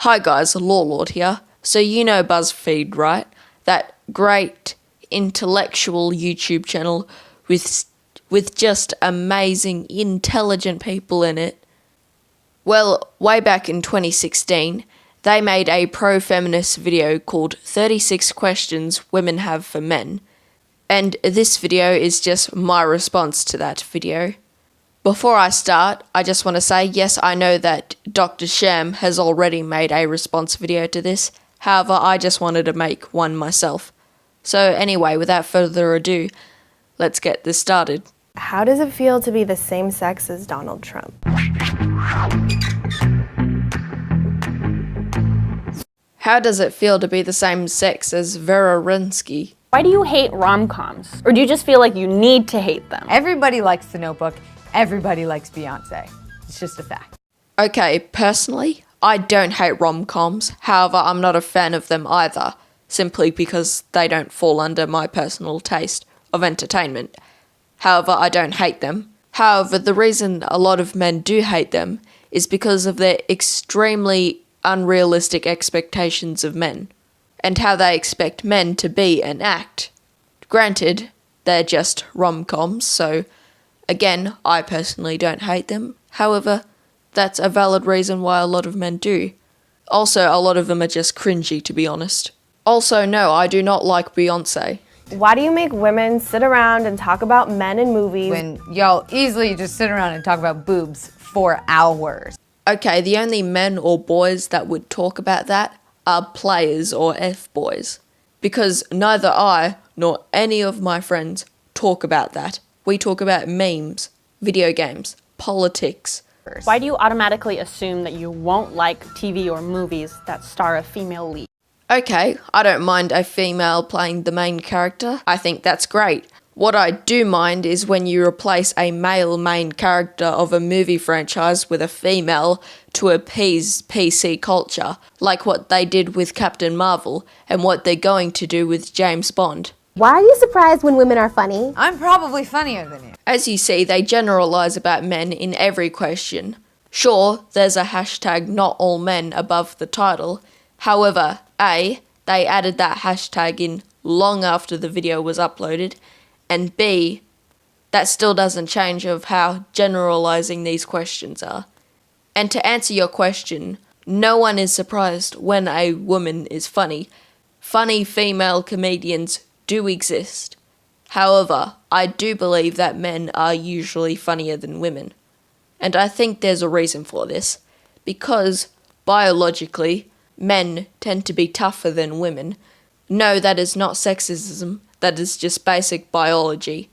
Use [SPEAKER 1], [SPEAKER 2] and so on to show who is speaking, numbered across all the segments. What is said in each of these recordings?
[SPEAKER 1] Hi guys, LoreLord here. So you know BuzzFeed, right? That great intellectual YouTube channel with just amazing, intelligent people in it. Well, way back in 2016, they made a pro-feminist video called 36 Questions Women Have for Men. And this video is just my response to that video. Before I start, I just want to say, yes, I know that Dr. Sham has already made a response video to this. However, I just wanted to make one myself. So anyway, without further ado, let's get this started.
[SPEAKER 2] How does it feel to be the same sex as Donald Trump?
[SPEAKER 1] How does it feel to be the same sex as Vera Rinsky?
[SPEAKER 3] Why do you hate rom-coms? Or do you just feel like you need to hate them?
[SPEAKER 4] Everybody likes The Notebook. Everybody likes Beyonce. It's just a fact.
[SPEAKER 1] Okay, personally, I don't hate rom-coms. However, I'm not a fan of them either, simply because they don't fall under my personal taste of entertainment. However, I don't hate them. However, the reason a lot of men do hate them is because of their extremely unrealistic expectations of men, and how they expect men to be and act. Granted, they're just rom-coms, so again, I personally don't hate them. However, that's a valid reason why a lot of men do. Also, a lot of them are just cringy, to be honest. Also, no, I do not like Beyonce.
[SPEAKER 2] Why do you make women sit around and talk about men in movies
[SPEAKER 4] When y'all easily just sit around and talk about boobs for hours.
[SPEAKER 1] Okay, the only men or boys that would talk about that are players or F-boys. Because neither I nor any of my friends talk about that. We talk about memes, video games, politics.
[SPEAKER 3] Why do you automatically assume that you won't like TV or movies that star a female lead?
[SPEAKER 1] Okay, I don't mind a female playing the main character. I think that's great. What I do mind is when you replace a male main character of a movie franchise with a female to appease PC culture, like what they did with Captain Marvel and what they're going to do with James Bond.
[SPEAKER 5] Why are you surprised when women are funny?
[SPEAKER 4] I'm probably funnier than you.
[SPEAKER 1] As you see, they generalize about men in every question. Sure, there's a hashtag not all men above the title. However, A, they added that hashtag in long after the video was uploaded, and B, that still doesn't change of how generalizing these questions are. And to answer your question, no one is surprised when a woman is funny. Funny female comedians do exist. However, I do believe that men are usually funnier than women. And I think there's a reason for this. Because, biologically, men tend to be tougher than women. No, that is not sexism. That is just basic biology.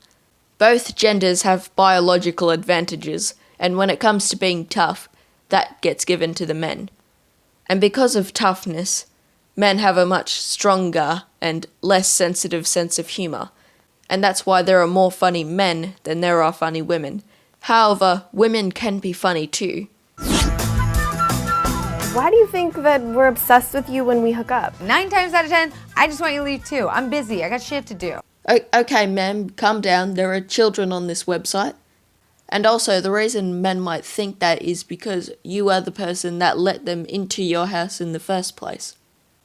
[SPEAKER 1] Both genders have biological advantages, and when it comes to being tough, that gets given to the men. And because of toughness, men have a much stronger and less sensitive sense of humour, and that's why there are more funny men than there are funny women. However, women can be funny too.
[SPEAKER 2] Why do you think that we're obsessed with you when we hook up?
[SPEAKER 4] 9 times out of 10, I just want you to leave too. I'm busy. I got shit to do.
[SPEAKER 1] Okay, ma'am, calm down. There are children on this website. And also, the reason men might think that is because you are the person that let them into your house in the first place.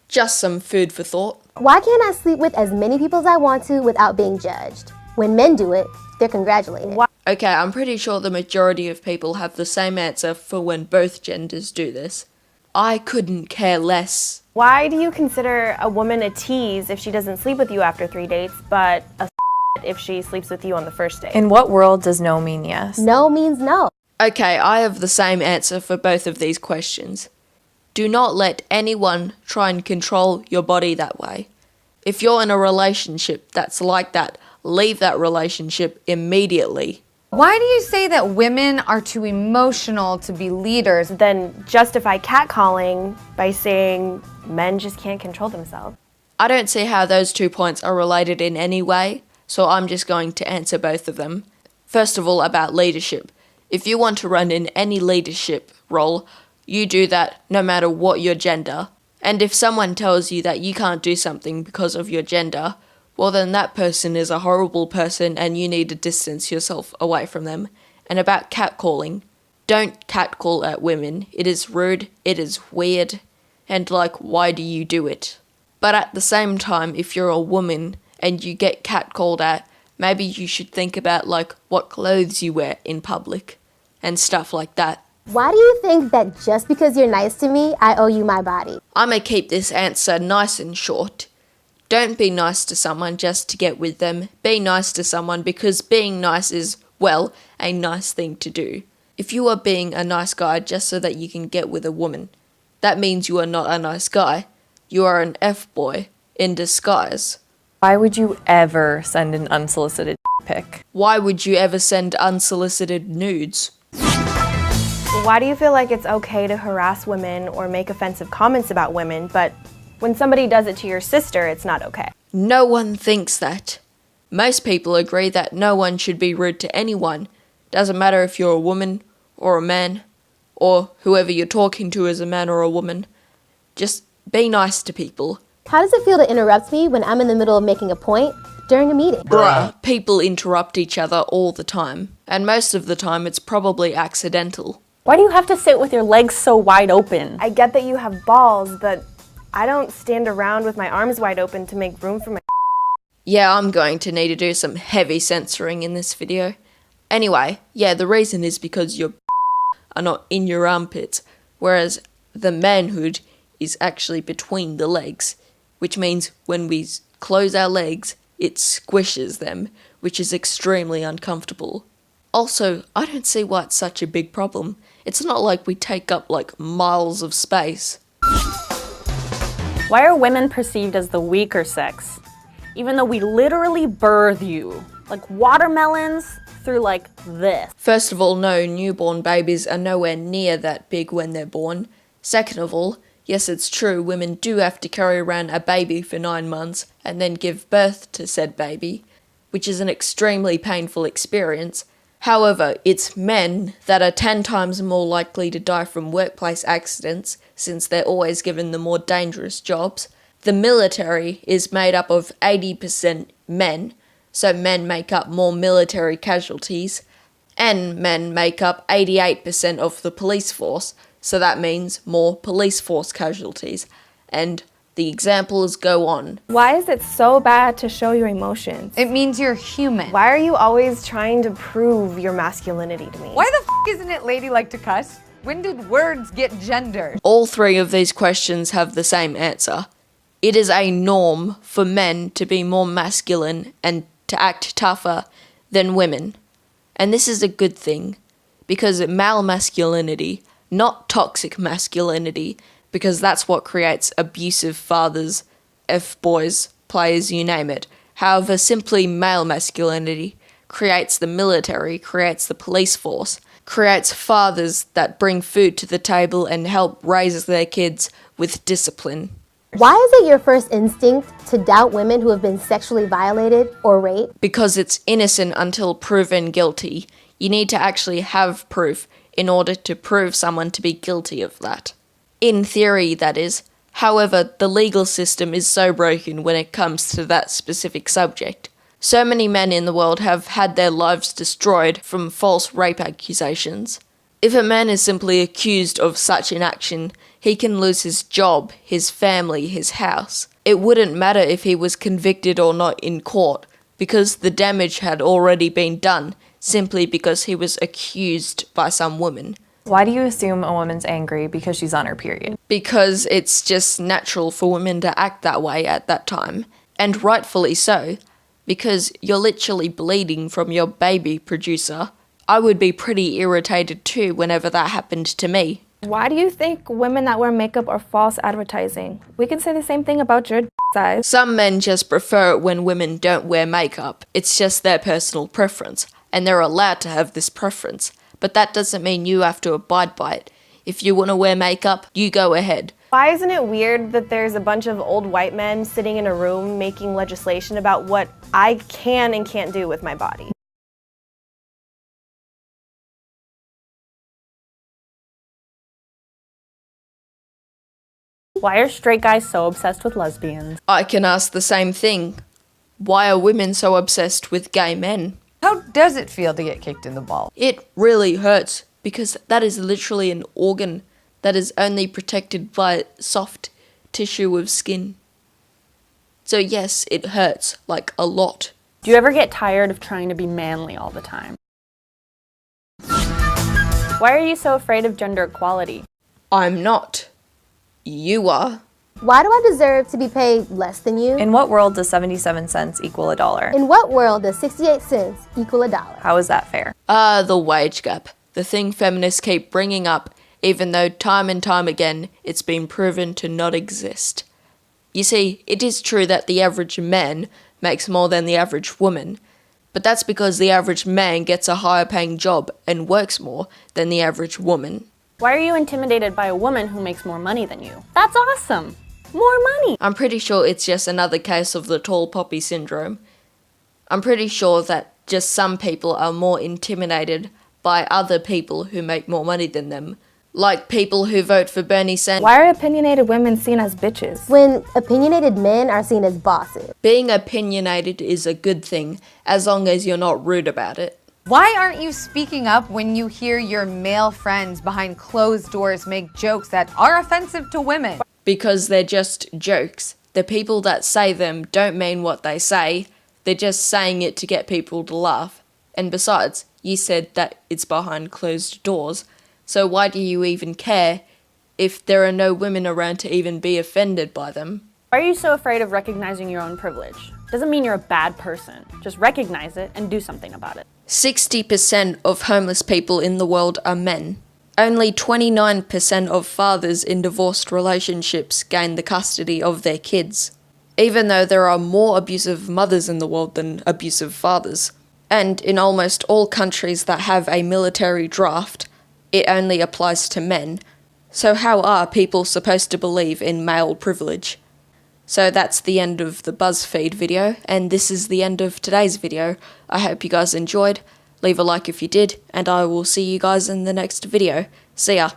[SPEAKER 1] Just some food for thought.
[SPEAKER 5] Why can't I sleep with as many people as I want to without being judged? When men do it, they're congratulated.
[SPEAKER 1] Okay, I'm pretty sure the majority of people have the same answer for when both genders do this. I couldn't care less.
[SPEAKER 2] Why do you consider a woman a tease if she doesn't sleep with you after 3 dates, but a if she sleeps with you on the first date?
[SPEAKER 6] In what world does no mean yes?
[SPEAKER 5] No means no.
[SPEAKER 1] Okay, I have the same answer for both of these questions. Do not let anyone try and control your body that way. If you're in a relationship that's like that, leave that relationship immediately.
[SPEAKER 4] Why do you say that women are too emotional to be leaders?
[SPEAKER 2] Then justify catcalling by saying men just can't control themselves.
[SPEAKER 1] I don't see how those 2 points are related in any way, so I'm just going to answer both of them. First of all, about leadership. If you want to run in any leadership role, you do that no matter what your gender. And if someone tells you that you can't do something because of your gender, well then that person is a horrible person and you need to distance yourself away from them. And about catcalling, don't catcall at women. It is rude, it is weird, and like, why do you do it? But at the same time, if you're a woman and you get catcalled at, maybe you should think about like what clothes you wear in public and stuff like that.
[SPEAKER 5] Why do you think that just because you're nice to me, I owe you my body?
[SPEAKER 1] I'ma keep this answer nice and short. Don't be nice to someone just to get with them. Be nice to someone because being nice is, well, a nice thing to do. If you are being a nice guy just so that you can get with a woman, that means you are not a nice guy. You are an F-boy in disguise.
[SPEAKER 6] Why would you ever send an unsolicited pic?
[SPEAKER 1] Why would you ever send unsolicited nudes?
[SPEAKER 2] Why do you feel like it's okay to harass women or make offensive comments about women, but when somebody does it to your sister, it's not okay?
[SPEAKER 1] No one thinks that. Most people agree that no one should be rude to anyone. Doesn't matter if you're a woman or a man, or whoever you're talking to is a man or a woman. Just be nice to people.
[SPEAKER 5] How does it feel to interrupt me when I'm in the middle of making a point during a meeting?
[SPEAKER 1] Bruh, people interrupt each other all the time, and most of the time it's probably accidental.
[SPEAKER 3] Why do you have to sit with your legs so wide open?
[SPEAKER 2] I get that you have balls, but I don't stand around with my arms wide open to make room for my...
[SPEAKER 1] Yeah, I'm going to need to do some heavy censoring in this video. Anyway, yeah, the reason is because your are not in your armpits, whereas the manhood is actually between the legs, which means when we close our legs, it squishes them, which is extremely uncomfortable. Also, I don't see why it's such a big problem. It's not like we take up like miles of space.
[SPEAKER 3] Why are women perceived as the weaker sex, even though we literally birth you? Like watermelons through like this.
[SPEAKER 1] First of all, no, newborn babies are nowhere near that big when they're born. Second of all, yes, it's true, women do have to carry around a baby for 9 months and then give birth to said baby, which is an extremely painful experience. However, it's men that are 10 times more likely to die from workplace accidents since they're always given the more dangerous jobs. The military is made up of 80% men, so men make up more military casualties, and men make up 88% of the police force, so that means more police force casualties, and the examples go on.
[SPEAKER 2] Why is it so bad to show your emotions?
[SPEAKER 4] It means you're human.
[SPEAKER 2] Why are you always trying to prove your masculinity to me?
[SPEAKER 4] Why the isn't it ladylike to cuss? When did words get gendered?
[SPEAKER 1] All three of these questions have the same answer. It is a norm for men to be more masculine and to act tougher than women. And this is a good thing, because male masculinity, not toxic masculinity, because that's what creates abusive fathers, F-boys, players, you name it. However, simply male masculinity creates the military, creates the police force, creates fathers that bring food to the table and help raise their kids with discipline.
[SPEAKER 5] Why is it your first instinct to doubt women who have been sexually violated or raped?
[SPEAKER 1] Because it's innocent until proven guilty. You need to actually have proof in order to prove someone to be guilty of that. In theory, that is. However, the legal system is so broken when it comes to that specific subject. So many men in the world have had their lives destroyed from false rape accusations. If a man is simply accused of such an action, he can lose his job, his family, his house. It wouldn't matter if he was convicted or not in court, because the damage had already been done, simply because he was accused by some woman.
[SPEAKER 6] Why do you assume a woman's angry because she's on her period?
[SPEAKER 1] Because it's just natural for women to act that way at that time, and rightfully so, because you're literally bleeding from your baby producer. I would be pretty irritated too whenever that happened to me.
[SPEAKER 2] Why do you think women that wear makeup are false advertising? We can say the same thing about your size.
[SPEAKER 1] Some men just prefer it when women don't wear makeup. It's just their personal preference, and they're allowed to have this preference. But that doesn't mean you have to abide by it. If you want to wear makeup, you go ahead.
[SPEAKER 2] Why isn't it weird that there's a bunch of old white men sitting in a room making legislation about what I can and can't do with my body?
[SPEAKER 3] Why are straight guys so obsessed with lesbians?
[SPEAKER 1] I can ask the same thing. Why are women so obsessed with gay men?
[SPEAKER 4] How does it feel to get kicked in the ball?
[SPEAKER 1] It really hurts, because that is literally an organ that is only protected by soft tissue of skin. So yes, it hurts, like a lot.
[SPEAKER 3] Do you ever get tired of trying to be manly all the time? Why are you so afraid of gender equality?
[SPEAKER 1] I'm not. You are.
[SPEAKER 5] Why do I deserve to be paid less than you?
[SPEAKER 6] In what world does 77 cents equal $1?
[SPEAKER 5] In what world does 68 cents equal $1?
[SPEAKER 6] How is that fair?
[SPEAKER 1] The wage gap. The thing feminists keep bringing up, even though time and time again it's been proven to not exist. You see, it is true that the average man makes more than the average woman, but that's because the average man gets a higher paying job and works more than the average woman.
[SPEAKER 3] Why are you intimidated by a woman who makes more money than you? That's awesome! More money!
[SPEAKER 1] I'm pretty sure it's just another case of the tall poppy syndrome. I'm pretty sure that just some people are more intimidated by other people who make more money than them. Like people who vote for Bernie Sanders.
[SPEAKER 2] Why are opinionated women seen as bitches?
[SPEAKER 5] When opinionated men are seen as bosses.
[SPEAKER 1] Being opinionated is a good thing, as long as you're not rude about it.
[SPEAKER 4] Why aren't you speaking up when you hear your male friends behind closed doors make jokes that are offensive to women?
[SPEAKER 1] Because they're just jokes. The people that say them don't mean what they say, they're just saying it to get people to laugh. And besides, you said that it's behind closed doors, so why do you even care if there are no women around to even be offended by them?
[SPEAKER 3] Why are you so afraid of recognizing your own privilege? Doesn't mean you're a bad person. Just recognize it and do something about it.
[SPEAKER 1] 60% of homeless people in the world are men. Only 29% of fathers in divorced relationships gain the custody of their kids, even though there are more abusive mothers in the world than abusive fathers. And in almost all countries that have a military draft, it only applies to men. So how are people supposed to believe in male privilege? So that's the end of the BuzzFeed video, and this is the end of today's video. I hope you guys enjoyed. Leave a like if you did, and I will see you guys in the next video. See ya.